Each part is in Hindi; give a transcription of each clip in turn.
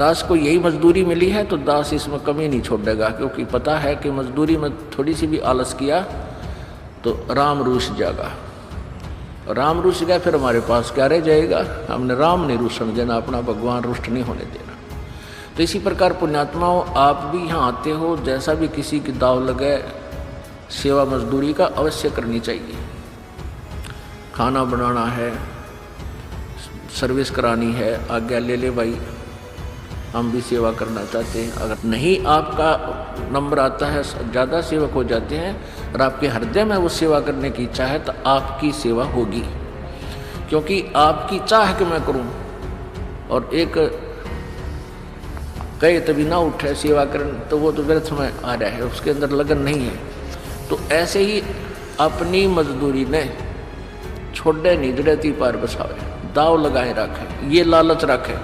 दास को यही मजदूरी मिली है तो दास इसमें कमी नहीं छोड़ेगा, क्योंकि पता है कि मजदूरी में थोड़ी सी भी आलस किया तो राम रूठ जाएगा। राम रूठ गया फिर हमारे पास क्या रह जाएगा? हमने राम नहीं रूठने देना, अपना भगवान रुष्ट नहीं होने देना। तो इसी प्रकार पुण्यात्माओं, आप भी यहाँ आते हो, जैसा भी किसी की दाव लगे सेवा मजदूरी का अवश्य करनी चाहिए। खाना बनाना है, सर्विस करानी है, आज्ञा ले ले भाई, हम भी सेवा करना चाहते हैं। अगर नहीं आपका नंबर आता है, ज़्यादा सेवक हो जाते हैं और आपके हृदय में वो सेवा करने की इच्छा है तो आपकी सेवा होगी, क्योंकि आपकी चाह कि मैं करूं और एक कहे तभी ना उठे सेवा करने, तो वो तो व्यर्थ में आ रहा है, उसके अंदर लगन नहीं है। तो ऐसे ही अपनी मजदूरी ने छोड़े निजड़ती पार बसावे, दाव लगाए रखे, ये लालच रखे।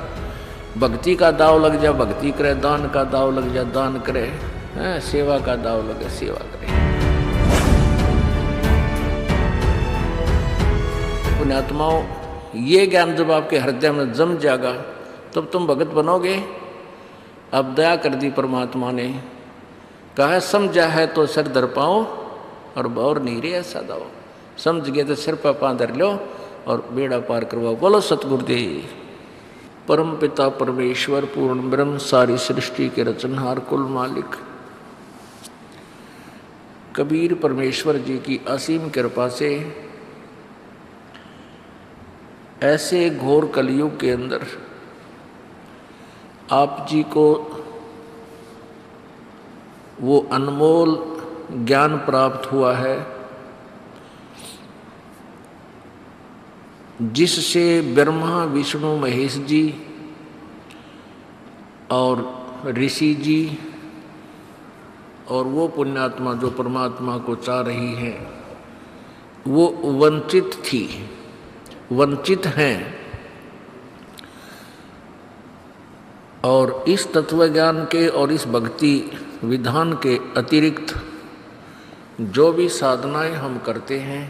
भक्ति का दाव लग जा भक्ति करे, दान का दाव लग जा दान करे, सेवा का दाव लगे सेवा करे। पुण्यात्माओं, ये ज्ञान जब आपके हृदय में जम जाएगा तब तुम भगत बनोगे। अब दया कर दी परमात्मा ने, कहा समझा है तो सिर धर पाओ और बौर नहीं रे ऐसा दाओ। समझ गए तो सिर पर पाँव धर लो और बेड़ा पार करवाओ। बोलो सतगुरुदेव। परम पिता परमेश्वर पूर्ण ब्रह्म सारी सृष्टि के रचनहार कुल मालिक कबीर परमेश्वर जी की असीम कृपा से ऐसे घोर कलयुग के अंदर आप जी को वो अनमोल ज्ञान प्राप्त हुआ है जिससे ब्रह्मा विष्णु महेश जी और ऋषि जी और वो पुण्यात्मा जो परमात्मा को चाह रही है वो वंचित हैं। और इस तत्वज्ञान के और इस भक्ति विधान के अतिरिक्त जो भी साधनाएं हम करते हैं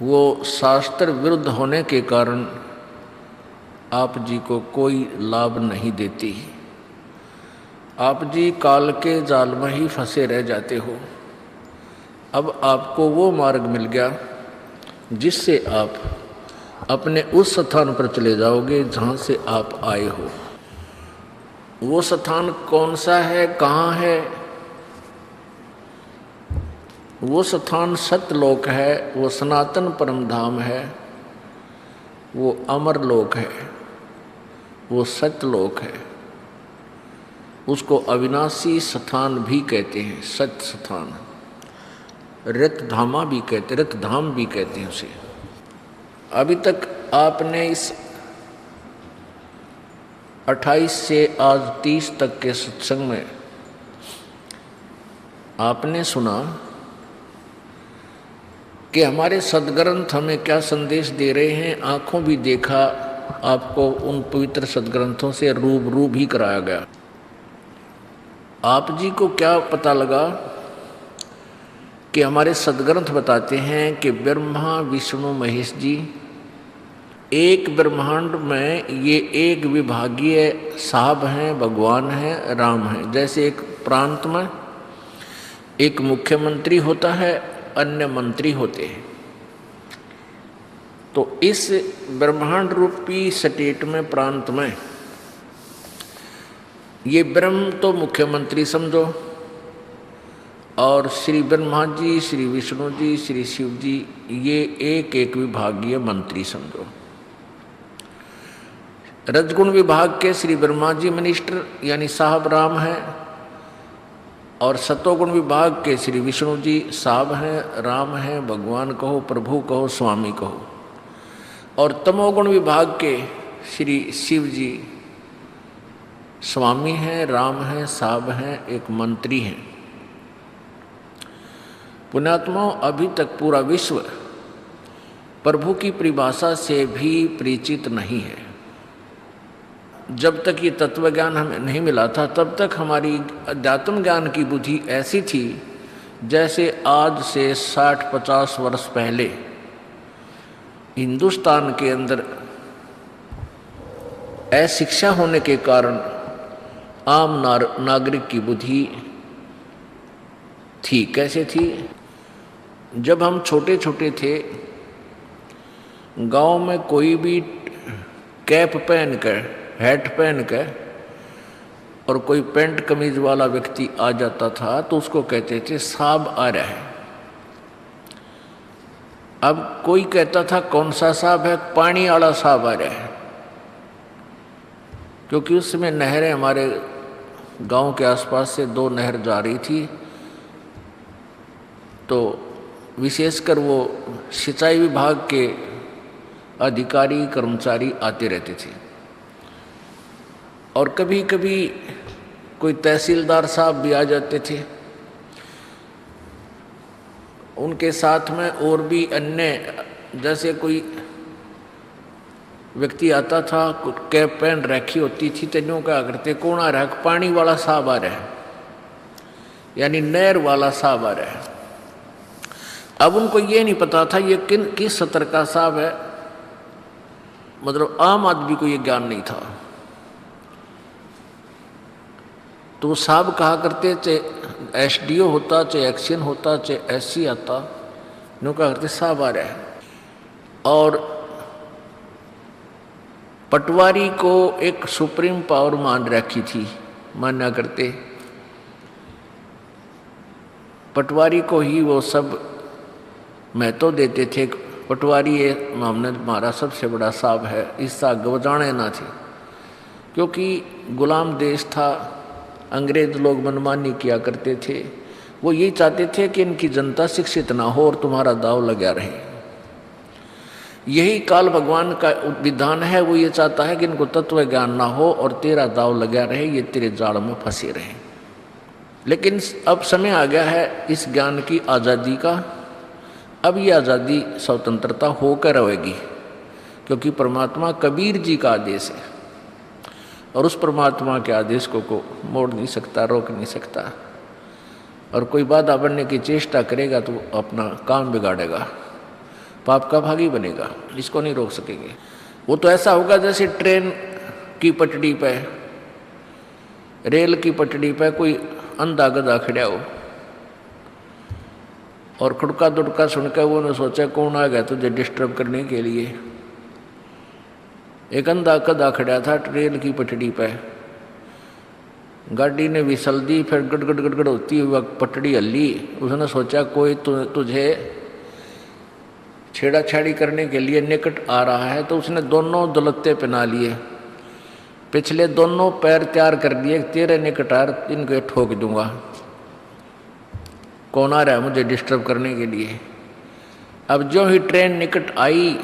वो शास्त्र विरुद्ध होने के कारण आप जी को कोई लाभ नहीं देती। आप जी काल के जाल में ही फंसे रह जाते हो। अब आपको वो मार्ग मिल गया जिससे आप अपने उस स्थान पर चले जाओगे जहाँ से आप आए हो। वो स्थान कौन सा है, कहाँ है? वो स्थान सत्यलोक है, वो सनातन परम धाम है, वो अमर लोक है, वो सत्यलोक है। उसको अविनाशी स्थान भी कहते हैं, सत्य स्थान, रतधामा भी कहते, रतधाम भी कहते हैं उसे। अभी तक आपने इस 28 से आज 30 तक के सत्संग में आपने सुना कि हमारे सद्ग्रंथ हमें क्या संदेश दे रहे हैं। आंखों भी देखा, आपको उन पवित्र सद्ग्रंथों से रूबरू भी कराया गया। आप जी को क्या पता लगा कि हमारे सद्ग्रंथ बताते हैं कि ब्रह्मा विष्णु महेश जी एक ब्रह्मांड में ये एक विभागीय साहब हैं, भगवान हैं, राम हैं। जैसे एक प्रांत में एक मुख्यमंत्री होता है, अन्य मंत्री होते हैं, तो इस ब्रह्मांड रूपी स्टेट में, प्रांत में, ये ब्रह्म तो मुख्यमंत्री समझो और श्री ब्रह्मा जी, श्री विष्णु जी, श्री शिव जी ये एक एक विभागीय मंत्री समझो। रजगुण विभाग के श्री ब्रह्मा जी मिनिस्टर यानी साहब राम हैं और सतोगुण विभाग के श्री विष्णु जी साहब हैं, राम हैं, भगवान कहो, प्रभु कहो, स्वामी कहो। और तमोगुण विभाग के श्री शिव जी स्वामी हैं, राम हैं, साहब हैं, एक मंत्री हैं। पुण्यात्माओं, अभी तक पूरा विश्व प्रभु की परिभाषा से भी परिचित नहीं है। जब तक ये तत्व ज्ञान हमें नहीं मिला था तब तक हमारी अध्यात्म ज्ञान की बुद्धि ऐसी थी जैसे आज से 60-50 वर्ष पहले हिंदुस्तान के अंदर अशिक्षा होने के कारण आम नागरिक की बुद्धि थी। कैसे थी? जब हम छोटे छोटे थे, गांव में कोई भी कैप पहन कर, हैट पहन कर और कोई पैंट कमीज वाला व्यक्ति आ जाता था तो उसको कहते थे साहब आ रहा है। अब कोई कहता था कौन सा साहब है? पानी वाला साहब आ रहा है, क्योंकि उस समय नहरें हमारे गांव के आसपास से 2 नहर जा रही थी, तो विशेषकर वो सिंचाई विभाग के अधिकारी कर्मचारी आते रहते थे। और कभी कभी कोई तहसीलदार साहब भी आ जाते थे, उनके साथ में और भी अन्य, जैसे कोई व्यक्ति आता था, कैप पहन रखी होती थी, तेनों क्या करते, कौन आ रहा है? पानी वाला साहब आ रहा है, यानी नहर वाला साहब आ रहा है। अब उनको ये नहीं पता था ये किस सतर का साहब है, मतलब आम आदमी को ये ज्ञान नहीं था। तो साहब कहा करते, चाहे एसडीओ होता, चाहे एक्शन होता, चाहे एससी आता, नो कहा करते साहब आ रहा है। और पटवारी को एक सुप्रीम पावर मान रखी थी, माना करते पटवारी को ही वो सब महत्व देते थे। पटवारी ये मामले हमारा सबसे बड़ा साहब है, इसका गवजाने ना थे, क्योंकि गुलाम देश था, अंग्रेज लोग मनमानी किया करते थे। वो यही चाहते थे कि इनकी जनता शिक्षित ना हो और तुम्हारा दाव लगा रहे। यही काल भगवान का विधान है, वो ये चाहता है कि इनको तत्व ज्ञान ना हो और तेरा दाव लगा रहे, ये तेरे जाल में फंसे रहे। लेकिन अब समय आ गया है इस ज्ञान की आज़ादी का। अब ये आज़ादी स्वतंत्रता होकर रहेगी, क्योंकि परमात्मा कबीर जी का आदेश है और उस परमात्मा के आदेश को मोड़ नहीं सकता, रोक नहीं सकता। और कोई बाधा बनने की चेष्टा करेगा तो अपना काम बिगाड़ेगा, पाप का भागी बनेगा, इसको नहीं रोक सकेंगे। वो तो ऐसा होगा जैसे ट्रेन की पटड़ी पे, रेल की पटड़ी पे कोई अंधा गधा खड़ा हो और खुड़का दुड़का सुनकर वो ने सोचा कौन आ गया तुझे डिस्टर्ब करने के लिए। एक अंधा गधा खड़ा था रेल की पटड़ी पे, गाड़ी ने विसल दी, फिर गड़गड़ गड़गड़ होती हुई पटड़ी हल्ली। उसने सोचा कोई तुझे छेड़ाछाड़ी करने के लिए निकट आ रहा है, तो उसने दोनों दलत्ते पहना लिए, पिछले दोनों पैर तैयार कर दिए, तेरे निकट आ इनको ठोक दूंगा, कौन आ रहा है मुझे डिस्टर्ब करने के लिए। अब जो ही ट्रेन निकट आई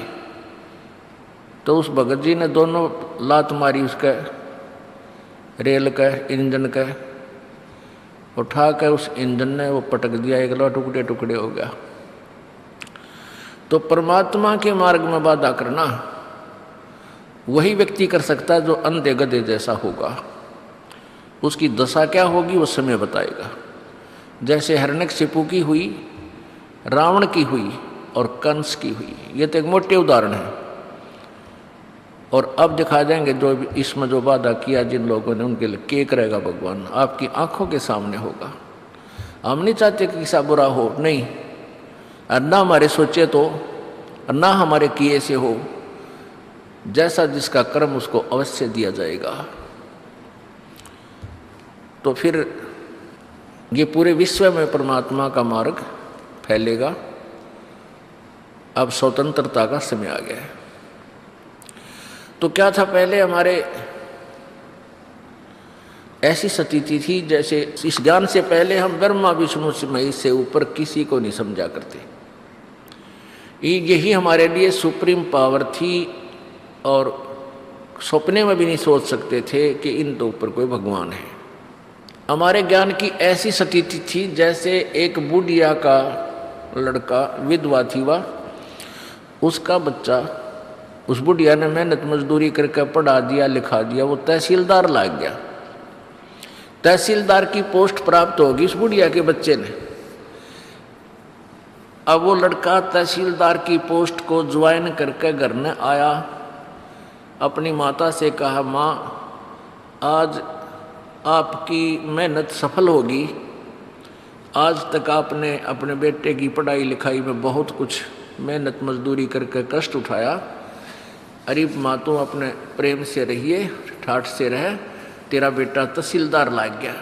तो उस भगत जी ने दोनों लात मारी उसका, रेल का इंजन का, उठा कर उस इंजन ने वो पटक दिया, एक लो टुकड़े टुकड़े हो गया। तो परमात्मा के मार्ग में बाधा करना वही व्यक्ति कर सकता है जो अंधे गधे जैसा होगा। उसकी दशा क्या होगी वो समय बताएगा। जैसे हिरण्यकशिपु की हुई, रावण की हुई और कंस की हुई, ये तो एक मोटे उदाहरण है। और अब दिखा देंगे जो इसमें जो वादा किया जिन लोगों ने, उनके लिए केक रहेगा भगवान, आपकी आंखों के सामने होगा। हम नहीं चाहते कि किसा बुरा हो, नहीं, और ना हमारे सोचे तो, ना हमारे किए से हो। जैसा जिसका कर्म उसको अवश्य दिया जाएगा। तो फिर ये पूरे विश्व में परमात्मा का मार्ग फैलेगा। अब स्वतंत्रता का समय आ गया है। तो क्या था, पहले हमारे ऐसी स्थिति थी जैसे इस ज्ञान से पहले हम ब्रह्मा विष्णु महेश से ऊपर किसी को नहीं समझा करते। यही हमारे लिए सुप्रीम पावर थी और सपने में भी नहीं सोच सकते थे कि इन तो ऊपर कोई भगवान है। हमारे ज्ञान की ऐसी स्थिति थी जैसे एक बुढ़िया का लड़का, विधवा थी वह, उसका बच्चा, उस बुढ़िया ने मेहनत मजदूरी करके पढ़ा दिया, लिखा दिया, वो तहसीलदार लाग गया। तहसीलदार की पोस्ट प्राप्त होगी उस बुढ़िया के बच्चे ने। अब वो लड़का तहसीलदार की पोस्ट को ज्वाइन करके घर में आया अपनी माता से कहा, माँ आज आपकी मेहनत सफल होगी। आज तक आपने अपने बेटे की पढ़ाई लिखाई में बहुत कुछ मेहनत मजदूरी करके कष्ट उठाया। अरे माँ तू अपने प्रेम से रहिए, ठाठ से रहे, तेरा बेटा तहसीलदार लाग गया।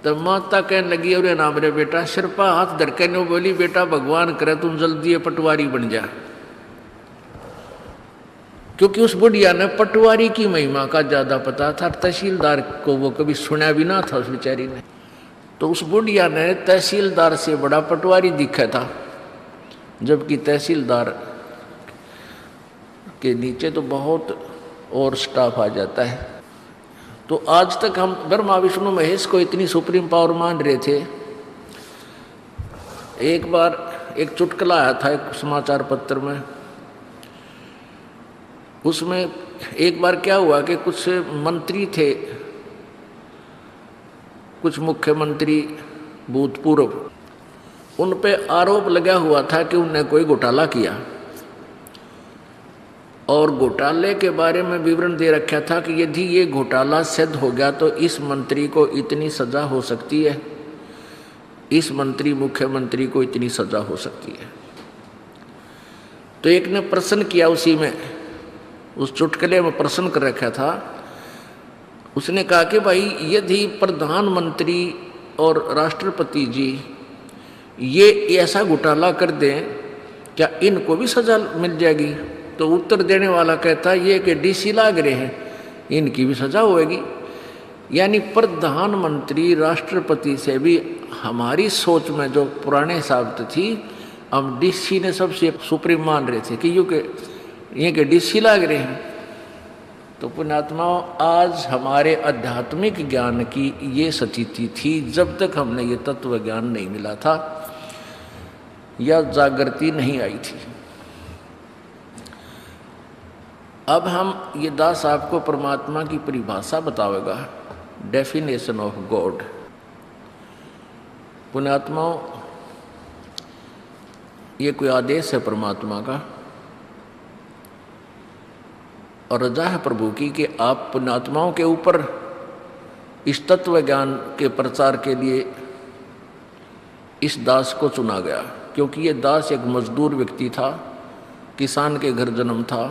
तब माता कहने लगी, अरे ना मेरे बेटा, सिर पर हाथ धर के नो बोली, बेटा भगवान करे तुम जल्दी पटवारी बन जा। क्योंकि उस बुढ़िया ने पटवारी की महिमा का ज्यादा पता था, तहसीलदार को वो कभी सुना भी ना था उस बेचारी ने। तो उस बुढ़िया ने तहसीलदार से बड़ा पटवारी दिखा था, जबकि तहसीलदार के नीचे तो बहुत और स्टाफ आ जाता है। तो आज तक हम ब्रह्मा विष्णु महेश को इतनी सुप्रीम पावर मान रहे थे। एक बार एक चुटकुला आया था एक समाचार पत्र में, उसमें एक बार क्या हुआ कि कुछ मंत्री थे, कुछ मुख्यमंत्री भूतपूर्व, उन पे आरोप लगा हुआ था कि उनने कोई घोटाला किया, और घोटाले के बारे में विवरण दे रखा था कि यदि ये घोटाला सिद्ध हो गया तो इस मंत्री को इतनी सजा हो सकती है, इस मंत्री मुख्यमंत्री को इतनी सजा हो सकती है। तो एक ने प्रश्न किया, उसी में उस चुटकुले में प्रश्न कर रखा था, उसने कहा कि भाई यदि प्रधानमंत्री और राष्ट्रपति जी ये ऐसा घोटाला कर दें, क्या इनको भी सजा मिल जाएगी? तो उत्तर देने वाला कहता ये कि डीसी लाग रहे हैं, इनकी भी सजा होगी। यानी प्रधानमंत्री राष्ट्रपति से भी हमारी सोच में जो पुराने हिसाब थी, हम डीसी ने सबसे सुप्रीम मान रहे थे कि ये के डीसी लाग रहे हैं। तो पुण्यात्माओं, आज हमारे आध्यात्मिक ज्ञान की ये स्थिति थी जब तक हमने ये तत्व ज्ञान नहीं मिला था या जागृति नहीं आई थी। अब हम ये दास आपको परमात्मा की परिभाषा बतावेगा, डेफिनेशन ऑफ गॉड। पुण्यात्माओं, ये कोई आदेश है परमात्मा का और रजा है प्रभु की कि आप पुण्यात्माओं के ऊपर इस तत्व ज्ञान के प्रचार के लिए इस दास को चुना गया। क्योंकि ये दास एक मजदूर व्यक्ति था, किसान के घर जन्म था,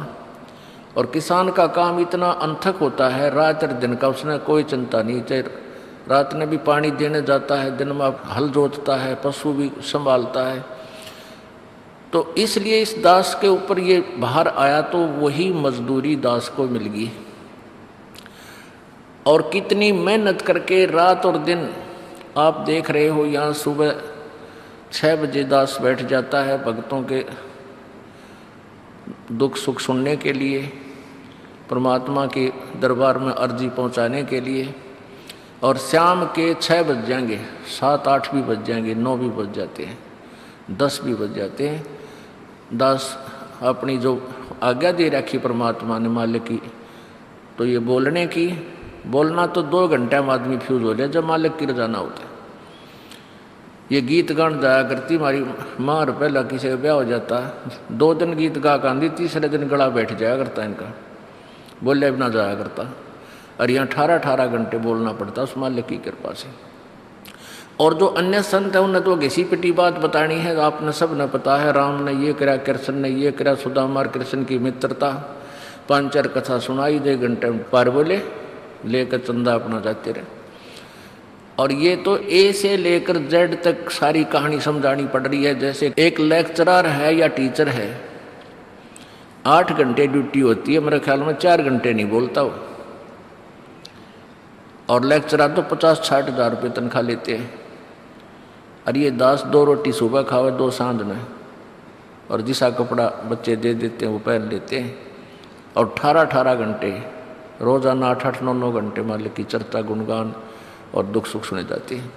और किसान का काम इतना अनथक होता है, रात और दिन का उसने कोई चिंता नहीं, चाहे रात में भी पानी देने जाता है, दिन में हल जोतता है, पशु भी संभालता है। तो इसलिए इस दास के ऊपर ये बाहर आया तो वही मजदूरी दास को मिल गई। और कितनी मेहनत करके रात और दिन आप देख रहे हो, यहाँ सुबह 6 बजे दास बैठ जाता है भक्तों के दुख सुख सुनने के लिए, परमात्मा के दरबार में अर्जी पहुंचाने के लिए, और शाम के 6 बज जाएंगे, 7 8 भी बज जाएंगे, 9 भी बज जाते हैं, 10 भी बज जाते हैं। दास अपनी जो आज्ञा दे रखी परमात्मा ने मालिक की, तो ये बोलना तो 2 घंटे में आदमी फ्यूज हो जाए जब मालिक की रजाना होता है। ये गीत गान जाया करती हमारी माँ, पहला किसी का ब्याह हो जाता, 2 दिन गीत गा कांदी, तीसरे दिन गला बैठ जाया करता इनका, बोले भी ना जाया करता। और यहाँ 18 घंटे बोलना पड़ता उस मालिक की कृपा से। और जो अन्य संत है उन्हें तो घिसी पिटी बात बतानी है, आपने सब ने पता है, राम ने ये करा, कृष्ण ने ये करा, सुदामा और कृष्ण की मित्रता, 5-4 कथा सुनाई, 2 घंटे पार बोले, लेकर चंदा अपना जाते रहे। और ये तो ए से लेकर जेड तक सारी कहानी समझानी पड़ रही है। जैसे एक लेक्चरर है या टीचर है, 8 घंटे ड्यूटी होती है, मेरे ख्याल में 4 घंटे नहीं बोलता हो, और लेक्चरर तो 50-60 हज़ार रुपये तनख्वाह लेते हैं। और ये दास 2 रोटी सुबह खावे, 2 सांझ में, और जिसा कपड़ा बच्चे दे देते हैं वो पहन लेते हैं, और 18 घंटे रोजाना 8-9 घंटे मालिक की चर्चा गुणगान और दुख सुख सुने जाते हैं।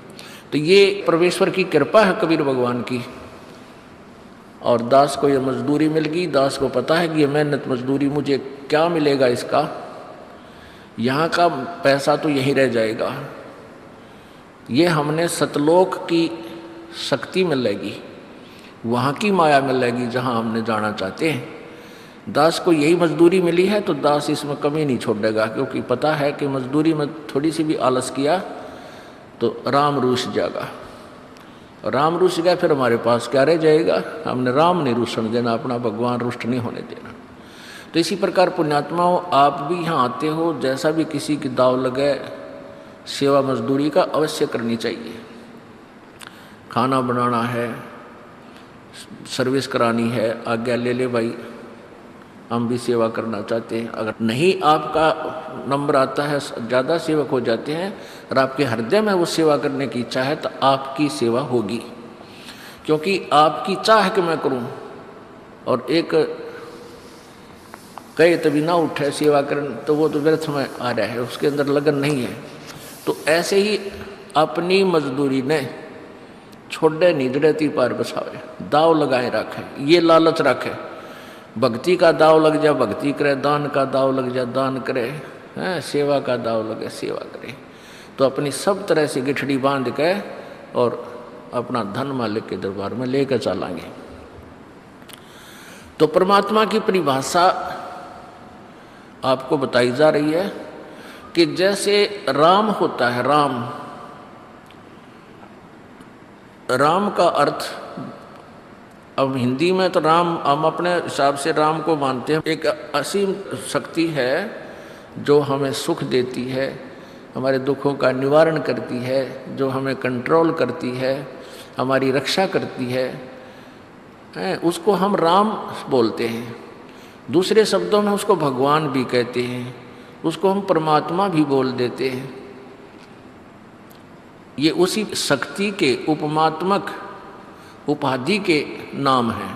तो ये परमेश्वर की कृपा है कबीर भगवान की। और दास को ये मजदूरी मिल गई, दास को पता है कि ये मेहनत मजदूरी मुझे क्या मिलेगा, इसका यहाँ का पैसा तो यहीं रह जाएगा, ये हमने सतलोक की शक्ति मिलेगी, वहाँ की माया मिलेगी जहाँ हमने जाना चाहते हैं। दास को यही मजदूरी मिली है तो दास इसमें कमी नहीं छोड़ेगा, क्योंकि पता है कि मजदूरी में थोड़ी सी भी आलस किया तो राम रूठ जाएगा। राम रूठ गया फिर हमारे पास क्या रह जाएगा? हमने राम नहीं रूठने देना, अपना भगवान रुष्ट नहीं होने देना। तो इसी प्रकार पुण्यात्माओं, आप भी यहाँ आते हो, जैसा भी किसी की दाव लगे सेवा मजदूरी का अवश्य करनी चाहिए। खाना बनाना है, सर्विस करानी है, आज्ञा ले ले भाई, हम भी सेवा करना चाहते हैं। अगर नहीं आपका नंबर आता है, ज़्यादा सेवक हो जाते हैं और आपके हृदय में वो सेवा करने की इच्छा है तो आपकी सेवा होगी, क्योंकि आपकी चाह कि मैं करूं और एक कहे तभी ना उठे सेवा करने, तो वो तो व्यर्थ में आ रहा है, उसके अंदर लगन नहीं है। तो ऐसे ही अपनी मजदूरी ने छोड़े निधड़े ती पार बसावे, दाव लगाए रखे, ये लालच रखे, भक्ति का दाव लग जा भक्ति करे, दान का दाव लग जा दान करे, सेवा का दाव लगे सेवा करे। तो अपनी सब तरह से गिठड़ी बांध के और अपना धन मालिक के दरबार में लेकर चलाएंगे। तो परमात्मा की परिभाषा आपको बताई जा रही है कि जैसे राम होता है, राम का अर्थ, अब हिंदी में तो राम हम अपने हिसाब से राम को मानते हैं, एक असीम शक्ति है जो हमें सुख देती है, हमारे दुखों का निवारण करती है, जो हमें कंट्रोल करती है, हमारी रक्षा करती है, उसको हम राम बोलते हैं। दूसरे शब्दों में उसको भगवान भी कहते हैं, उसको हम परमात्मा भी बोल देते हैं। ये उसी शक्ति के उपमात्मक उपाधि के नाम हैं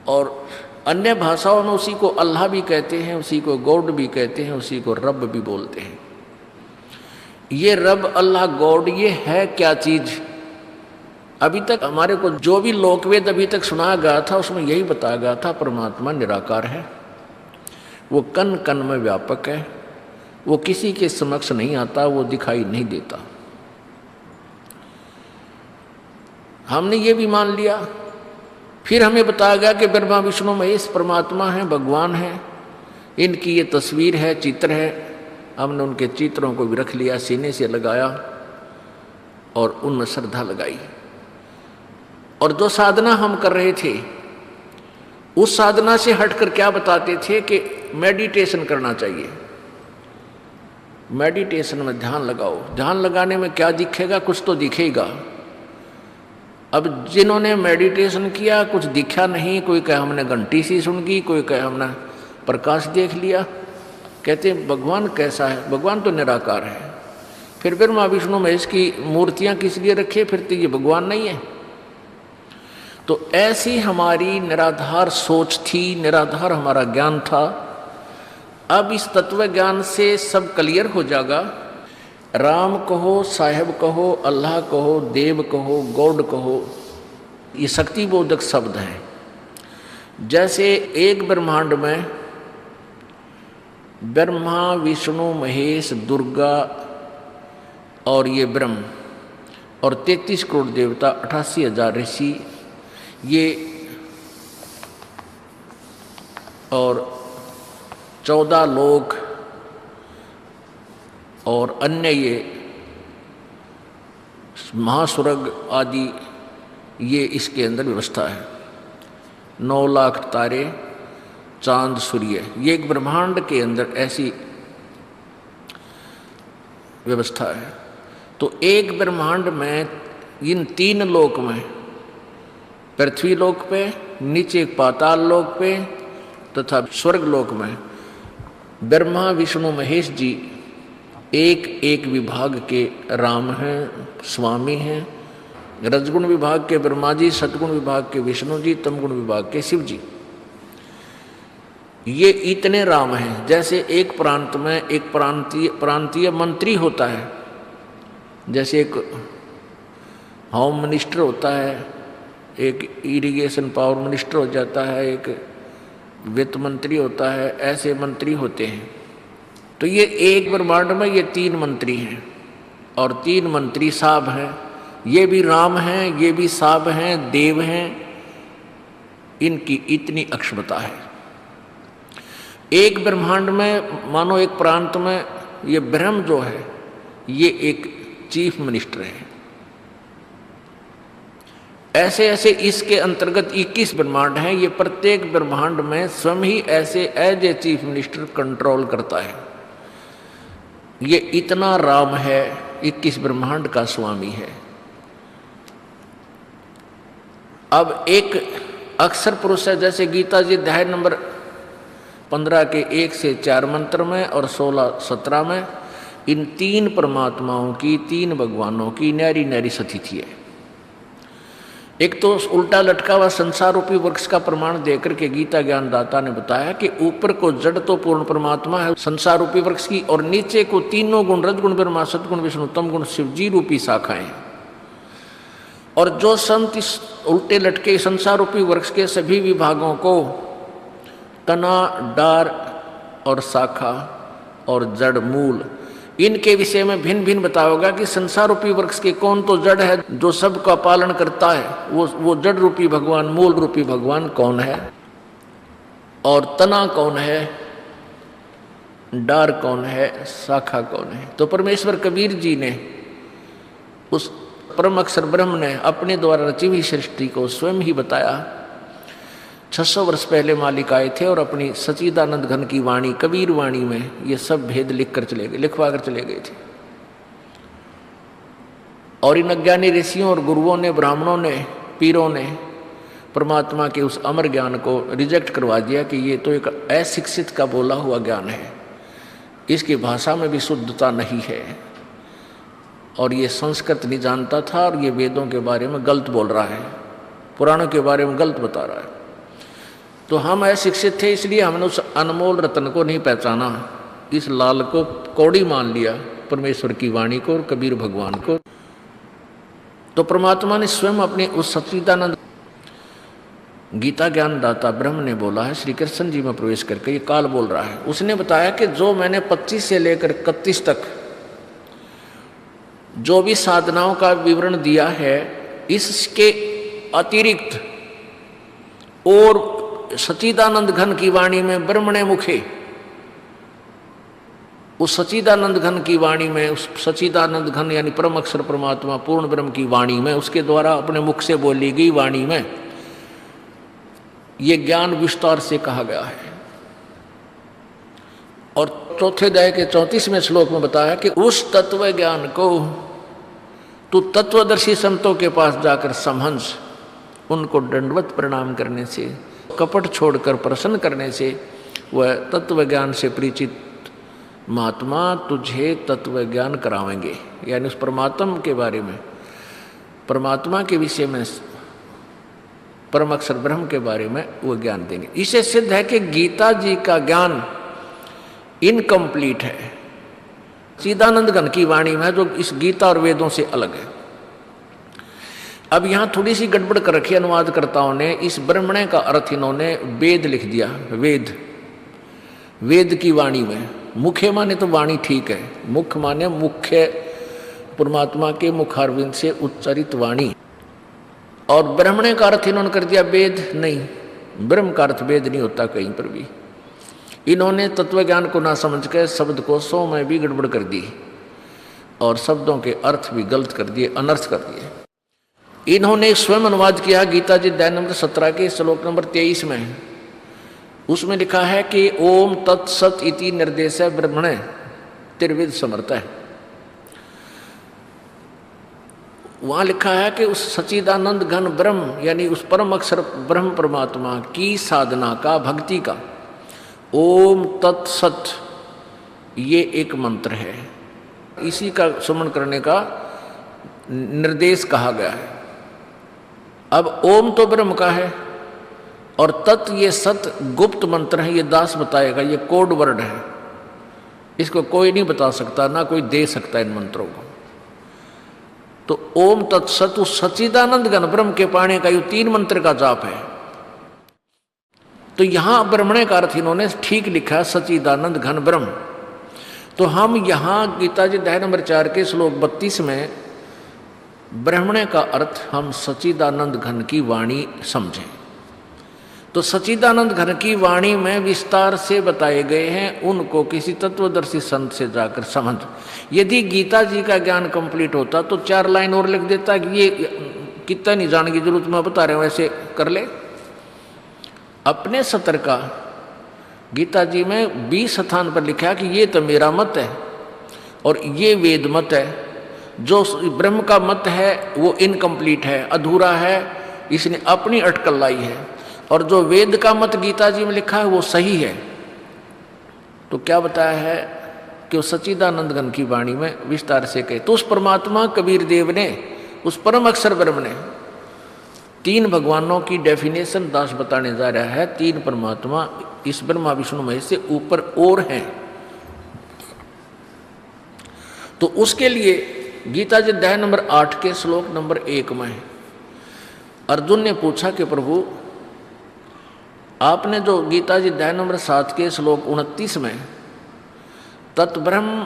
और अन्य भाषाओं में उसी को अल्लाह भी कहते हैं, उसी को गॉड भी कहते हैं, उसी को रब भी बोलते हैं। ये रब, अल्लाह, गॉड, ये है क्या चीज? अभी तक हमारे को जो भी लोकवेद अभी तक सुनाया गया था उसमें यही बताया गया था, परमात्मा निराकार है, वो कण कण में व्यापक है, वो किसी के समक्ष नहीं आता, वो दिखाई नहीं देता। हमने ये भी मान लिया। फिर हमें बताया गया कि ब्रह्मा विष्णु महेश परमात्मा है, भगवान है, इनकी ये तस्वीर है, चित्र है। हमने उनके चित्रों को भी रख लिया, सीने से लगाया और उनमें श्रद्धा लगाई। और जो साधना हम कर रहे थे उस साधना से हटकर क्या बताते थे कि मेडिटेशन करना चाहिए। मेडिटेशन में ध्यान लगाओ, ध्यान लगाने में क्या दिखेगा? कुछ तो दिखेगा। अब जिन्होंने मेडिटेशन किया कुछ दिखा नहीं, कोई कहे हमने घंटी सी सुन गई, कोई कहे हमने प्रकाश देख लिया, कहते भगवान कैसा है? भगवान तो निराकार है। फिर ब्रह्मा विष्णु महेश की मूर्तियां किस लिए रखी? फिर तो ये भगवान नहीं है। तो ऐसी हमारी निराधार सोच थी, निराधार हमारा ज्ञान था। अब इस तत्व ज्ञान से सब क्लियर हो जाएगा। राम कहो, साहेब कहो, अल्लाह कहो, देव कहो, गॉड कहो, ये शक्तिबोधक शब्द हैं। जैसे एक ब्रह्मांड में ब्रह्मा विष्णु महेश दुर्गा और ये ब्रह्म और 33 करोड़ देवता, 88,000 ऋषि, ये और 14 लोक और अन्य ये महास्वर्ग आदि, ये इसके अंदर व्यवस्था है। 9 लाख तारे, चांद, सूर्य, ये एक ब्रह्मांड के अंदर ऐसी व्यवस्था है। तो एक ब्रह्मांड में इन 3 लोक में, पृथ्वी लोक पे, नीचे पाताल लोक पे तथा स्वर्ग लोक में ब्रह्मा विष्णु महेश जी एक एक विभाग के राम हैं, स्वामी हैं। रजगुण विभाग के ब्रह्मा जी, सतगुण विभाग के विष्णु जी, तमगुण विभाग के शिव जी। ये इतने राम हैं। जैसे एक प्रांत में एक प्रांतीय मंत्री होता है, जैसे एक होम मिनिस्टर होता है, एक इरिगेशन पावर मिनिस्टर हो जाता है, एक वित्त मंत्री होता है, ऐसे मंत्री होते हैं। तो ये एक ब्रह्मांड में ये 3 मंत्री हैं और 3 मंत्री साहब हैं। ये भी राम हैं, ये भी साहब हैं, देव हैं, इनकी इतनी अक्षमता है। एक ब्रह्मांड में मानो एक प्रांत में ये ब्रह्म जो है ये एक चीफ मिनिस्टर है। ऐसे ऐसे इसके अंतर्गत 21 ब्रह्मांड हैं। ये प्रत्येक ब्रह्मांड में स्वयं ही ऐसे as a chief minister control करता है। ये इतना राम है, 21 ब्रह्मांड का स्वामी है। अब एक अक्षर पुरुष है, जैसे गीता जी अध्याय नंबर 15 के 1 से 4 मंत्र में और 16-17 में इन 3 परमात्माओं की, 3 भगवानों की न्यारी न्यारी स्थिति है। एक तो उल्टा लटका हुआ संसार रूपी वृक्ष का प्रमाण देकर के गीता ज्ञानदाता ने बताया कि ऊपर को जड़ तो पूर्ण परमात्मा है संसार रूपी वृक्ष की, और नीचे को तीनों गुण रजगुण ब्रह्मा सतगुण विष्णु तम गुण शिवजी रूपी शाखाएं। और जो संत इस उल्टे लटके संसार रूपी वृक्ष के सभी विभागों को तना, डार और शाखा और जड़ मूल इनके विषय में भिन्न भिन्न बताओगा कि संसार रूपी वृक्ष के कौन तो जड़ है जो सबका पालन करता है, वो जड़ रूपी भगवान, मूल रूपी भगवान कौन है, और तना कौन है, डार कौन है, शाखा कौन है। तो परमेश्वर कबीर जी ने उस परम अक्षर ब्रह्म ने अपने द्वारा रची हुई सृष्टि को स्वयं ही बताया। 600 वर्ष पहले मालिक आए थे और अपनी सच्चिदानंद घन की वाणी कबीर वाणी में ये सब भेद लिखवा कर चले गए थे। और इन अज्ञानी ऋषियों और गुरुओं ने, ब्राह्मणों ने, पीरों ने परमात्मा के उस अमर ज्ञान को रिजेक्ट करवा दिया कि ये तो एक अशिक्षित का बोला हुआ ज्ञान है, इसकी भाषा में भी शुद्धता नहीं है, और ये संस्कृत नहीं जानता था, और ये वेदों के बारे में गलत बोल रहा है, पुराणों के बारे में गलत बता रहा है। तो हम अशिक्षित थे, इसलिए हमने उस अनमोल रत्न को नहीं पहचाना, इस लाल को कौड़ी मान लिया, परमेश्वर की वाणी को और कबीर भगवान को। तो परमात्मा ने स्वयं अपने उस सच्चिदानंद गीता ज्ञान दाता ब्रह्म ने बोला है, श्री कृष्ण जी में प्रवेश करके ये काल बोल रहा है। उसने बताया कि जो मैंने 25 से लेकर 31 तक जो भी साधनाओं का विवरण दिया है, इसके अतिरिक्त और सच्चिदानंद घन की वाणी में ब्रह्मणे मुखे, उस सच्चिदानंद घन की वाणी में, उस सच्चिदानंद घन यानी परम अक्षर परमात्मा पूर्ण ब्रह्म की वाणी में, उसके द्वारा अपने मुख से बोली गई वाणी में ये ज्ञान विस्तार से कहा गया है। और चौथे अध्याय के 34वें श्लोक में बताया कि उस तत्व ज्ञान को तू तत्वदर्शी संतों के पास जाकर समझ, उनको दंडवत प्रणाम करने से, कपट छोड़कर प्रसन्न करने से वह तत्व ज्ञान से परिचित महात्मा तुझे तत्व ज्ञान करावेंगे। यानी उस परमात्मा के बारे में, परमात्मा के विषय में, परम अक्षर ब्रह्म के बारे में वो ज्ञान देंगे। इसे सिद्ध है कि गीता जी का ज्ञान इनकम्प्लीट है, सच्चिदानंद घन की वाणी में, जो इस गीता और वेदों से अलग है। अब यहाँ थोड़ी सी गड़बड़ कर रखी अनुवादकर्ताओं ने। इस ब्रह्मणे का अर्थ इन्होंने वेद लिख दिया, वेद, वेद की वाणी में। मुख्य माने तो वाणी ठीक है, मुख्य माने मुख्य परमात्मा के मुखारविंद से उच्चारित वाणी, और ब्रह्मणे का अर्थ इन्होंने कर दिया वेद। नहीं, ब्रह्म का अर्थ वेद नहीं होता कहीं पर भी। इन्होंने तत्व ज्ञान को ना समझ के शब्दकोशों में भी गड़बड़ कर दी और शब्दों के अर्थ भी गलत कर दिए, अनर्थ कर दिए। इन्होंने स्वयं अनुवाद किया गीता जी अध्याय नंबर 17 के श्लोक नंबर 23 में। उसमें लिखा है कि ओम तत्सत इति निर्देश ब्रह्मणे त्रिविध समर्थ है। वहां लिखा है कि उस सच्चिदानंद घन ब्रह्म यानी उस परम अक्षर ब्रह्म परमात्मा की साधना का, भक्ति का ओम तत्सत ये एक मंत्र है, इसी का सुमन करने का निर्देश कहा गया है। अब ओम तो ब्रह्म का है और तत् ये सत गुप्त मंत्र है, ये दास बताएगा, ये कोड वर्ड है, इसको कोई नहीं बता सकता, ना कोई दे सकता इन मंत्रों को। तो ओम तत्सत उस सच्चिदानंद घन ब्रह्म के पाने का ये 3 मंत्र का जाप है। तो यहां ब्रह्मणे का अर्थ इन्होंने ठीक लिखा, सच्चिदानंद घन ब्रह्म। तो हम यहां गीता जी अध्याय नंबर 4 के श्लोक 32 में ब्रह्मणे का अर्थ हम सच्चिदानंद घन की वाणी समझें। तो सच्चिदानंद घन की वाणी में विस्तार से बताए गए हैं, उनको किसी तत्वदर्शी संत से जाकर समझ। यदि गीता जी का ज्ञान कंप्लीट होता तो 4 लाइन और लिख देता कि ये कितना नहीं जानने की जरूरत, मैं बता रहा हूं वैसे कर ले। अपने सत्र का गीता जी में 20 स्थान पर लिखा कि ये तो मेरा मत है और ये वेद मत है, जो ब्रह्म का मत है वो इनकम्प्लीट है, अधूरा है, इसने अपनी अटकल लाई है, और जो वेद का मत गीता जी में लिखा है वो सही है। तो क्या बताया है कि वो सच्चिदानंद घन की वाणी में विस्तार से कहे। तो उस परमात्मा कबीर देव ने, उस परम अक्षर ब्रह्म ने 3 भगवानों की डेफिनेशन दास बताने जा रहा है। 3 परमात्मा इस ब्रह्मा विष्णु महेश से ऊपर और हैं। तो उसके लिए गीता जी अध्याय नंबर 8 के श्लोक नंबर 1 में अर्जुन ने पूछा कि प्रभु आपने जो गीता जी अध्याय नंबर 7 के श्लोक 29 में तत्ब्रह्म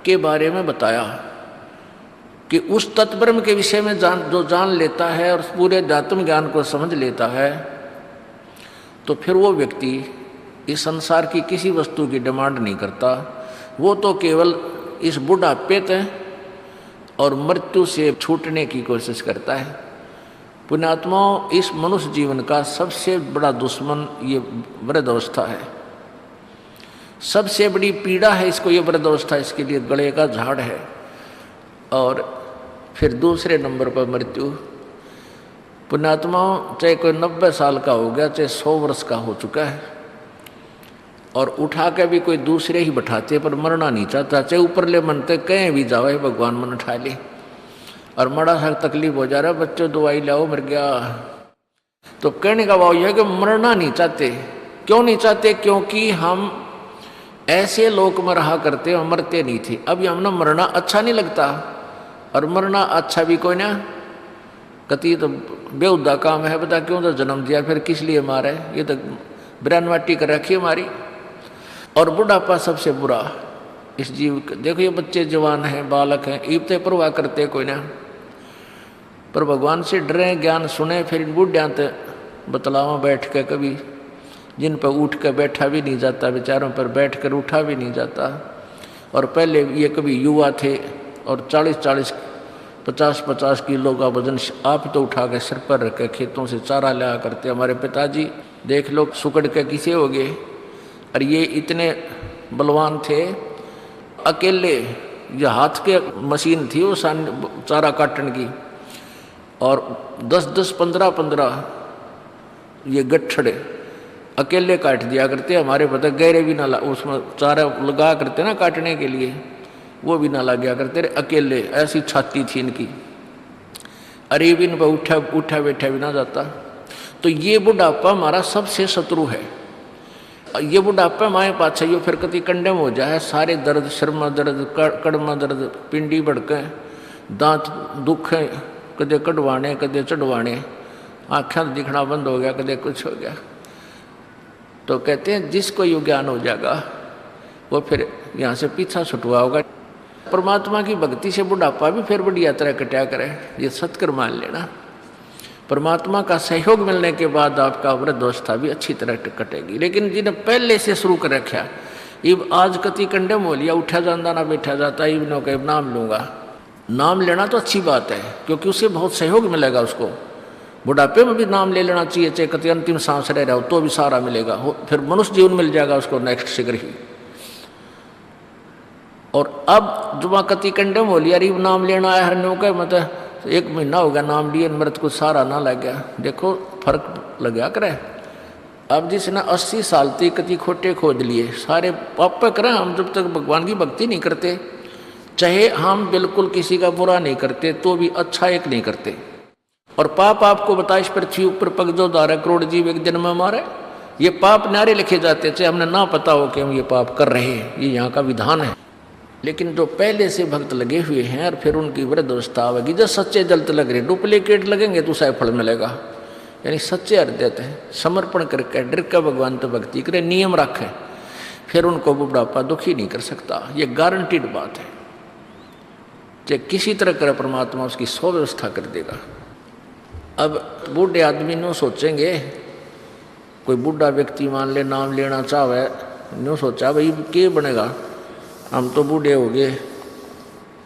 के बारे में बताया कि उस तत्ब्रह्म के विषय में जो जान लेता है और पूरे अध्यात्म ज्ञान को समझ लेता है, तो फिर वो व्यक्ति इस संसार की किसी वस्तु की डिमांड नहीं करता। वो तो केवल इस बुढ़ापे तक और मृत्यु से छूटने की कोशिश करता है। पुण्यात्माओं, इस मनुष्य जीवन का सबसे बड़ा दुश्मन ये वृद्धावस्था है, सबसे बड़ी पीड़ा है इसको, ये वृद्धावस्था इसके लिए गले का झाड़ है। और फिर दूसरे नंबर पर मृत्यु। पुण्यात्माओं, चाहे कोई 90 साल का हो गया, चाहे 100 वर्ष का हो चुका है, और उठा के भी कोई दूसरे ही बैठाते पर मरना नहीं चाहता, चाहे ऊपर ले मनते कहीं भी जावे भगवान मन उठा ले, और बड़ा सा तकलीफ हो जा रहा है, बच्चों दवाई लाओ मर गया। तो कहने का भाव यह है कि मरना नहीं चाहते। क्यों नहीं चाहते? क्योंकि हम ऐसे लोक में रहा करते और मरते नहीं थे। अब हमने मरना अच्छा नहीं लगता, और मरना अच्छा भी कोई ना कति तो बेहुदा काम है। बता क्यों तो जन्म दिया, फिर किस लिए मारे? ये तो ब्रह्मवाटी कर रखी हमारी। और बुढ़ापा सबसे बुरा इस जीव। देखो ये बच्चे जवान हैं, बालक हैं, ईबते परवाह करते कोई ना, पर भगवान से डरे, ज्ञान सुने, फिर इन बुढ़िया बतलावा बैठ के, कभी जिन पर उठ कर बैठा भी नहीं जाता, बेचारों पर बैठ कर उठा भी नहीं जाता। और पहले ये कभी युवा थे और 40-40 50-50 किलो का वजन आप तो उठा के सिर पर रख के खेतों से चारा लाया करते। हमारे पिताजी देख लो सुकड़ के किसे हो गए, और ये इतने बलवान थे, अकेले ये हाथ के मशीन थी वो चारा काटने की, और 10-10 15-15 ये गट्ठड़े अकेले काट दिया करते। हमारे पता गहरे भी ना उसमें चारा लगा करते ना काटने के लिए, वो भी ना लग गया करते अकेले। ऐसी छाती थी इनकी, अरे भी इन पर उठा बैठा भी ना जाता। तो ये बुढ़ापा हमारा सबसे शत्रु है। ये बुढ़ापा माए पाछा यो फिर कति कंडम हो जाए, सारे दर्द, शर्मा दर्द, कड़मा दर्द, पिंडी भड़के, दांत दुख है, कदे कटवाने कदे चढ़वाने, आँखें दिखना बंद हो गया, कदे कुछ हो गया। तो कहते हैं जिसको यो ज्ञान हो जाएगा वो फिर यहाँ से पीछा छुटवा होगा। परमात्मा की भक्ति से बुढ़ापा भी फिर बड़ी यात्रा कटा करे, ये सत्कर मान लेना। परमात्मा का सहयोग मिलने के बाद आपका वृद्धावस्था भी अच्छी तरह कटेगी। लेकिन जिन्हें पहले से शुरू कर रखा, इब आज कति कंडम हो लिया, उठा जाता ना बैठा जाता, इब नो के नाम लूँगा। नाम लेना तो अच्छी बात है, क्योंकि उससे बहुत सहयोग मिलेगा उसको। बुढ़ापे में भी नाम ले लेना चाहिए, चाहे कति अंतिम सांस रह रहा हो तो भी सारा मिलेगा, फिर मनुष्य जीवन मिल जाएगा उसको नेक्स्ट शीघ्र ही। और अब जुमा कति कंडम हो लिया, रिब नाम लेना है हरनों का, मतलब 1 महीना हो गया नाम लिए, मृत को सारा ना लग गया। देखो फर्क लग गया करे। अब जिसने 80 साल तक कति खोटे खोद लिए, सारे पाप करें। हम जब तक भगवान की भक्ति नहीं करते, चाहे हम बिल्कुल किसी का बुरा नहीं करते, तो भी अच्छा एक नहीं करते। और पाप आपको बता, इस पृथ्वी ऊपर पग जो 12 करोड़ जीव एक दिन में मारे, ये पाप नारे लिखे जाते, चाहे हमने ना पता हो कि हम ये पाप कर रहे हैं, ये यहाँ का विधान है। लेकिन जो पहले से भक्त लगे हुए हैं और फिर उनकी वृद्धावस्था आवेगी, जब सच्चे जलते लग रहे, डुप्लीकेट लगेंगे तो उसे फल मिलेगा। यानी सच्चे हृदय है, समर्पण करके डर का भगवान तो भक्ति करे, नियम रखें, फिर उनको बुढ़ापा दुखी नहीं कर सकता। ये गारंटीड बात है। चाहे किसी तरह करे, परमात्मा उसकी सौ व्यवस्था कर देगा। अब बूढ़े आदमी नो सोचेंगे कोई बूढ़ा व्यक्ति मान ले नाम लेना चाहे, न्यू सोचा भाई क्या बनेगा, हम तो बूढ़े हो गए।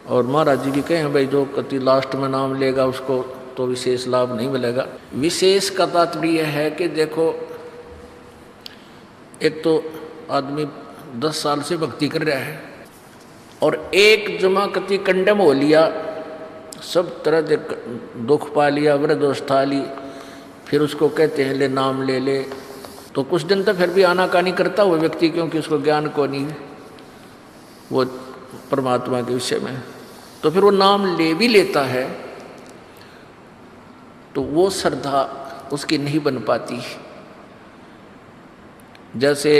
और महाराज जी भी कहें भाई जो कति लास्ट में नाम लेगा उसको तो विशेष लाभ नहीं मिलेगा। विशेष का तात्पर्य है कि देखो, एक तो आदमी 10 साल से भक्ति कर रहा है और एक जमा कति कंडम हो लिया, सब तरह के दुख पा लिया, वृद्धावस्था ली, फिर उसको कहते हैं ले नाम ले ले, तो कुछ दिन तक फिर भी आनाकानी करता वो व्यक्ति, क्योंकि उसको ज्ञान को नहीं वो परमात्मा के विषय में, तो फिर वो नाम ले भी लेता है, तो वो श्रद्धा उसकी नहीं बन पाती। जैसे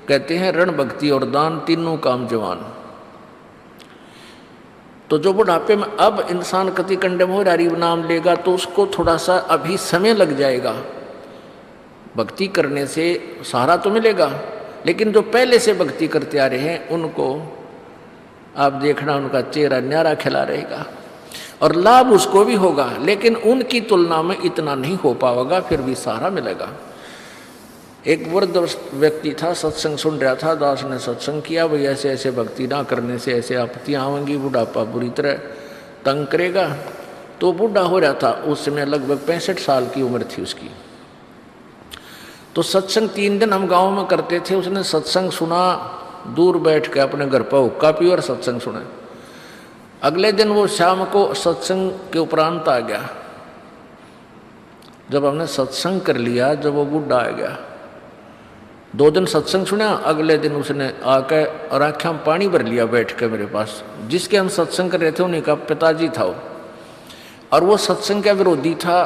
कहते हैं रण भक्ति और दान तीनों काम जवान। तो जो बुढ़ापे में अब इंसान कति कंडम हो हरि नाम लेगा तो उसको थोड़ा सा अभी समय लग जाएगा, भक्ति करने से सहारा तो मिलेगा, लेकिन जो पहले से भक्ति करते आ रहे हैं उनको आप देखना उनका चेहरा न्यारा खिला रहेगा और लाभ उसको भी होगा, लेकिन उनकी तुलना में इतना नहीं हो पाएगा, फिर भी सहारा मिलेगा। एक वृद्ध व्यक्ति था, सत्संग सुन रहा था, दास ने सत्संग किया, भाई ऐसे ऐसे भक्ति ना करने से ऐसे आपत्तियाँ आवेंगी, बुढ़ापा बुरी तरह तंग करेगा। तो बूढ़ा हो रहा था, उस समय लगभग 65 साल की उम्र थी उसकी। तो सत्संग 3 दिन हम गांव में करते थे, उसने सत्संग सुना, दूर बैठ के अपने घर पर हुक्का पी और सत्संग सुना। अगले दिन वो शाम को सत्संग के उपरांत आ गया, जब हमने सत्संग कर लिया, जब वो बूढ़ा आ गया, 2 दिन सत्संग सुना, अगले दिन उसने आकर और आँखें में पानी भर लिया बैठ के मेरे पास। जिसके हम सत्संग कर रहे थे उन्हीं का पिताजी था वो, और वो सत्संग का विरोधी था,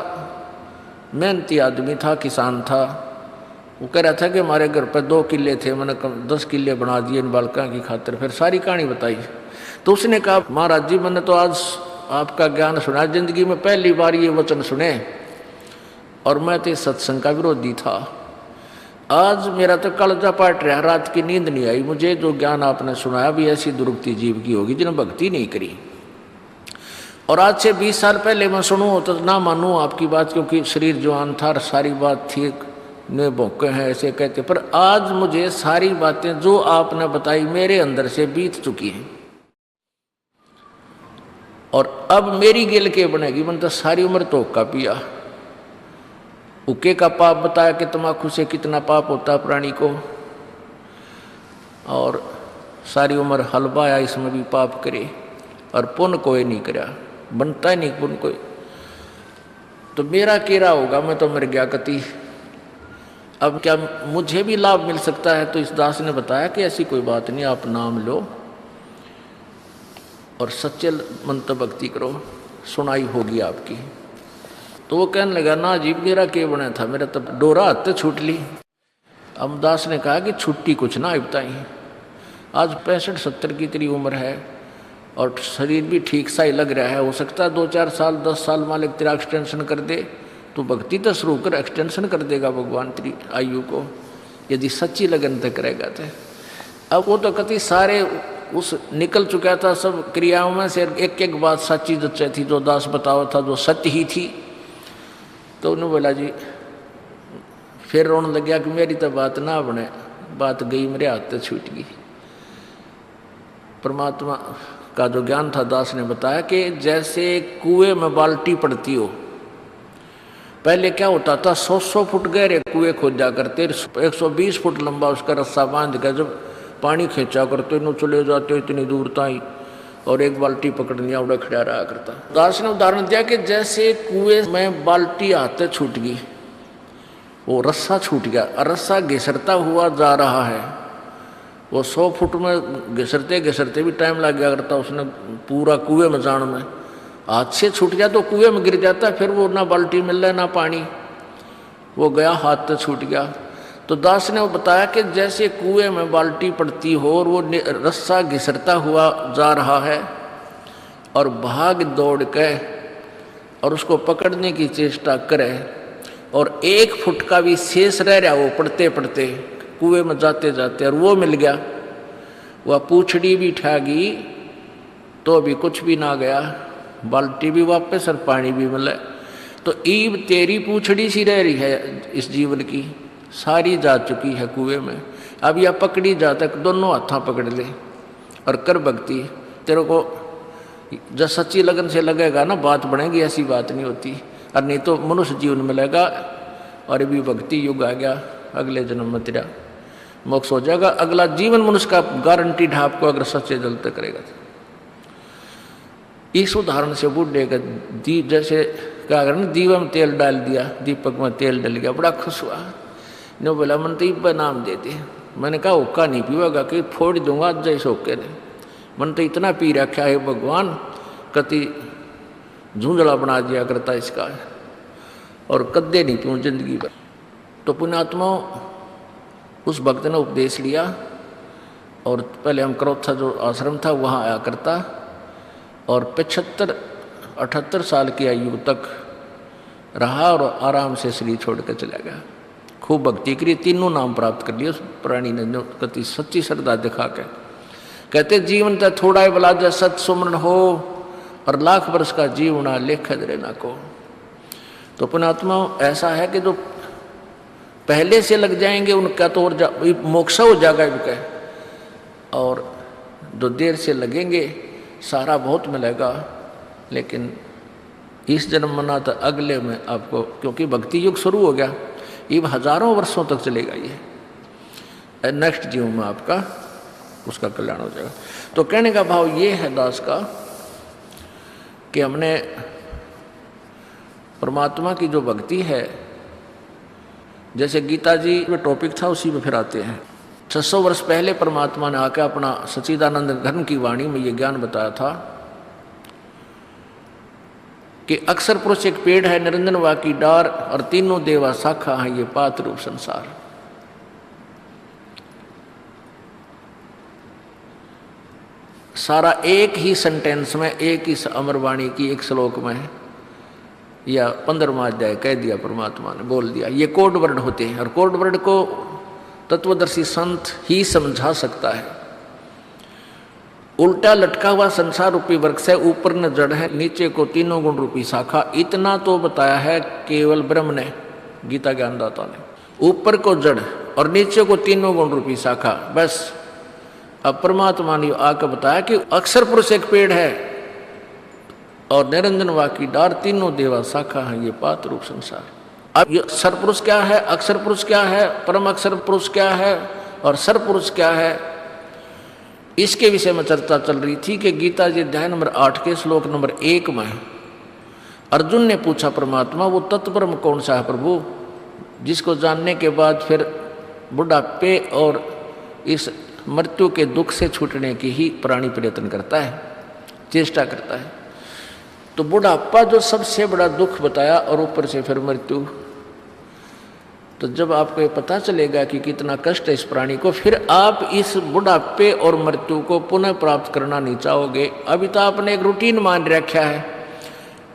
मेहनती आदमी था, किसान था। वो कह रहा था कि हमारे घर पर 2 किले थे, मैंने 10 किले बना दिए इन बालकों की खातिर, फिर सारी कहानी बताई। तो उसने कहा महाराज जी मैंने तो आज आपका ज्ञान सुना, जिंदगी में पहली बार ये वचन सुने, और मैं तो सत्संग का विरोधी था। आज मेरा तो कलजा पाट रहा, रात की नींद नहीं आई मुझे, जो ज्ञान आपने सुनाया भी ऐसी दुर्गति जीव की होगी जिन्हें भक्ति नहीं करी। और आज से 20 साल पहले मैं सुनूँ तो ना मानूँ आपकी बात, क्योंकि शरीर जवान था, सारी बात ठीक ने भौंके हैं ऐसे कहते, पर आज मुझे सारी बातें जो आपने बताई मेरे अंदर से बीत चुकी हैं, और अब मेरी गिल के बनेगी। मैंने तो सारी उम्र तो हुक्का पिया, हुक्के का पाप बताया कि तम्बाकू से कितना पाप होता है प्राणी को, और सारी उम्र हलवाया इसमें भी पाप करे, और पुण्य कोई नहीं करा, बनता ही नहीं पुण्य कोई। तो मेरा केरा होगा, मैं तो मर गया कति, अब क्या मुझे भी लाभ मिल सकता है? तो इस दास ने बताया कि ऐसी कोई बात नहीं, आप नाम लो और सच्चे मन तो भक्ति करो, सुनाई होगी आपकी। तो वो कहने लगा ना जी मेरा क्या बना था, मेरा तब डोरा हाथ छूट ली। अब दास ने कहा कि छुट्टी कुछ ना बताई, आज 65-70 की तेरी उम्र है और शरीर भी ठीक सा ही लग रहा है, हो सकता है 2-4 साल 10 साल मालिक तेरा एक्सटेंशन कर दे, तो भक्ति तो शुरू कर, एक्सटेंशन कर देगा भगवान तेरी आयु को, यदि सच्ची लगन तक करेगा तो। अब वो तो कति सारे उस निकल चुका था सब क्रियाओं में से, एक एक बात सच्ची जच्चे थी जो दास बतावा था, जो सत्य ही थी। तो उन्होंने बोला जी, फिर रोने लग गया कि मेरी तो बात ना बने, बात गई मेरे हाथ से छूट गई। परमात्मा का जो ज्ञान था, दास ने बताया कि जैसे कुएं में बाल्टी पड़ती हो, पहले क्या होता था 100 फुट गहरे कुएं खोदा करते, 120 फुट लंबा उसका रस्सा बांध कर जब पानी खींचा करते नो चले जाते इतनी दूर ताई, और एक बाल्टी पकड़नी उड़ा खड़ा रहा करता। दास ने उदाहरण दिया कि जैसे कुएं में बाल्टी हाथ से छूट गई, वो रस्सा छूट गया, रस्सा घिसरता हुआ जा रहा है, वो 100 फुट में घिसरते घिसरते भी टाइम लग गया करता उसने पूरा कुएं में जाने में। हाथ से छूट गया तो कुएं में गिर जाता, फिर वो ना बाल्टी मिल रहा ना पानी, वो गया हाथ से छूट गया। तो दास ने वो बताया कि जैसे कुएं में बाल्टी पड़ती हो और वो रस्सा घिसरता हुआ जा रहा है और भाग दौड़ के और उसको पकड़ने की चेष्टा करे, और 1 फुट का भी शेष रह रहा वो पड़ते पड़ते कुएं में जाते जाते, और वो मिल गया, वह पूछड़ी भी ठागी तो भी कुछ भी ना गया, बाल्टी भी वापस और पानी भी मिला। तो ईब तेरी पूछड़ी सी रह रही है इस जीवन की, सारी जा चुकी है कुएं में, अब यह पकड़ी जा तक दोनों हाथा पकड़ ले और कर भक्ति। तेरे को जब सच्ची लगन से लगेगा ना बात बनेगी, ऐसी बात नहीं होती। और नहीं तो मनुष्य जीवन में लगा और अभी भक्ति युग आ गया, अगले जन्म में तेरा मोक्ष हो जाएगा। अगला जीवन मनुष्य का गारंटी ढाप को अगर सच्चे जल तक करेगा। इस उदाहरण से बूढ़े का दीप जैसे क्या करें, दीवा में तेल डाल दिया, दीपक में तेल डल गया, बड़ा खुश हुआ। ने बोला मन तो इब्बा नाम देते। मैंने कहा हुक्का नहीं पीवागा कि फोड़ दूंगा आज जैसे होके ने। मन तो इतना पी रखा है भगवान, कति झुंझला बना दिया करता इसका, और कद्दे नहीं पीऊँ जिंदगी भर। तो पुण्यात्मा उस भक्त ने उपदेश लिया और पहले हम क्रोथा जो आश्रम था वहाँ आया करता, और 75-78 साल की आयु तक रहा और आराम से शरीर छोड़ कर चला गया। खूब भक्ति करी, तीनों नाम प्राप्त कर लिए उस प्राणी ने, जो कति सच्ची श्रद्धा दिखा के। कहते जीवन तो थोड़ा ही बला जा सत सुमरण हो, और लाख वर्ष का जीवना लेख दरे ना को। तो पुण्यात्मा ऐसा है कि जो पहले से लग जाएंगे उनका तो और मोक्ष हो जाएगा इनका, और जो देर से लगेंगे सारा बहुत मिलेगा, लेकिन इस जन्म मना तो अगले में आपको, क्योंकि भक्ति युग शुरू हो गया, ये हजारों वर्षों तक चलेगा। ये नेक्स्ट जीवन में आपका उसका कल्याण हो जाएगा। तो कहने का भाव ये है दास का कि हमने परमात्मा की जो भक्ति है, जैसे गीता जी में टॉपिक था उसी में फिर आते हैं। 600 वर्ष पहले परमात्मा ने आकर अपना सच्चिदानंद घन की वाणी में ये ज्ञान बताया था कि अक्षर पुरुष एक पेड़ है, निरंजन वा की डार, और तीनों देवा शाखा है ये पात रूप संसार। सारा एक ही सेंटेंस में, एक ही अमरवाणी की एक श्लोक में या 15वां अध्याय कह दिया परमात्मा ने, बोल दिया। ये कोड वर्ड होते हैं, और कोड वर्ड को तत्वदर्शी संत ही समझा सकता है। उल्टा लटका हुआ संसार रूपी वृक्ष है, ऊपर न जड़ है, नीचे को तीनों गुण रूपी शाखा, इतना तो बताया है केवल ब्रह्म ने, गीता ज्ञानदाता ने। ऊपर को जड़ और नीचे को तीनों गुण रूपी शाखा, बस। अब परमात्मा ने आकर बताया कि अक्षर पुरुष एक पेड़ है और निरंजन वा की डार, तीनों देवा शाखा है ये पात रूप संसार। अब ये अक्षर पुरुष क्या है, अक्षर पुरुष क्या है, परम अक्षर पुरुष क्या है और सर पुरुष क्या है, इसके विषय में चर्चा चल रही थी कि गीता जी अध्याय नंबर 8 के श्लोक नंबर 1 में अर्जुन ने पूछा परमात्मा वो तत्ब्रह्म कौन सा है प्रभु, जिसको जानने के बाद फिर बुढ़ापे और इस मृत्यु के दुख से छूटने की ही प्राणी प्रयत्न करता है, चेष्टा करता है। तो बुढ़ापा जो सबसे बड़ा दुख बताया, और ऊपर से फिर मृत्यु। तो जब आपको ये पता चलेगा कि कितना कष्ट है इस प्राणी को, फिर आप इस बुढ़ापे और मृत्यु को पुनः प्राप्त करना नहीं चाहोगे। अभी तो आपने एक रूटीन मान रखा है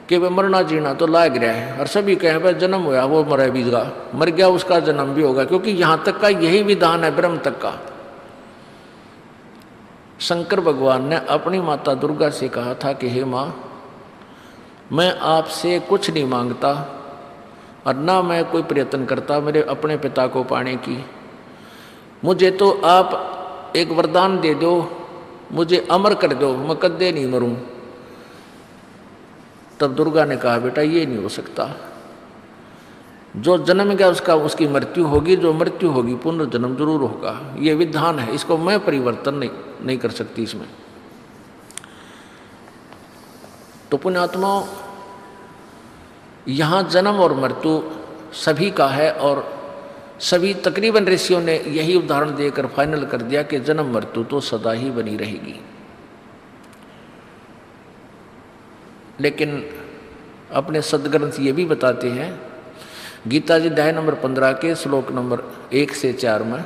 कि वह मरना जीना तो लाग रहा है, और सभी कहें भाई जन्म हुआ वो मर भी गया, मर गया उसका जन्म भी होगा, क्योंकि यहाँ तक का यही विधान है ब्रह्म तक का। शंकर भगवान ने अपनी माता दुर्गा से कहा था कि हे माँ, मैं आपसे कुछ नहीं मांगता और ना मैं कोई प्रयत्न करता मेरे अपने पिता को पाने की, मुझे तो आप एक वरदान दे दो, मुझे अमर कर दो, मैं कद्दे नहीं मरूं। तब दुर्गा ने कहा बेटा ये नहीं हो सकता, जो जन्म गया उसकी मृत्यु होगी, जो मृत्यु होगी पुनर्जन्म जरूर होगा, ये विधान है, इसको मैं परिवर्तन नहीं कर सकती इसमें। तो पुण्यात्मा यहाँ जन्म और मृत्यु सभी का है, और सभी तकरीबन ऋषियों ने यही उदाहरण देकर फाइनल कर दिया कि जन्म मृत्यु तो सदा ही बनी रहेगी। लेकिन अपने सदग्रंथ ये भी बताते हैं, गीता जी अध्याय नंबर 15 के श्लोक नंबर 1 से 4 में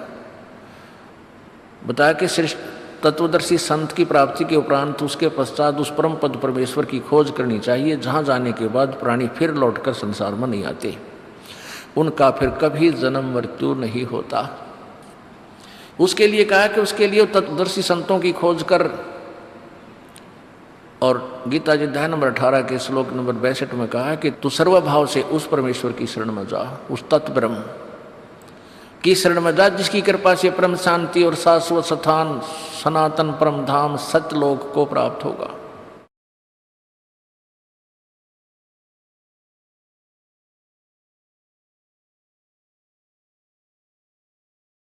बताया कि श्रेष्ठ तत्वदर्शी संत की प्राप्ति के उपरांत उसके पश्चात उस परम पद परमेश्वर की खोज करनी चाहिए, जहाँ जाने के बाद प्राणी फिर लौटकर संसार में नहीं आते, उनका फिर कभी जन्म मृत्यु नहीं होता। उसके लिए कहा कि उसके लिए तत्वदर्शी संतों की खोज कर, और गीता जी अध्याय नंबर 18 के श्लोक नंबर 62 में कहा कि तू सर्वभाव से उस परमेश्वर की शरण में जा, उस तत्ब्रह्म। की शरण में जा, जिसकी कृपा से परम शांति और शाश्वत स्थान सनातन परम धाम सत्यलोक को प्राप्त होगा।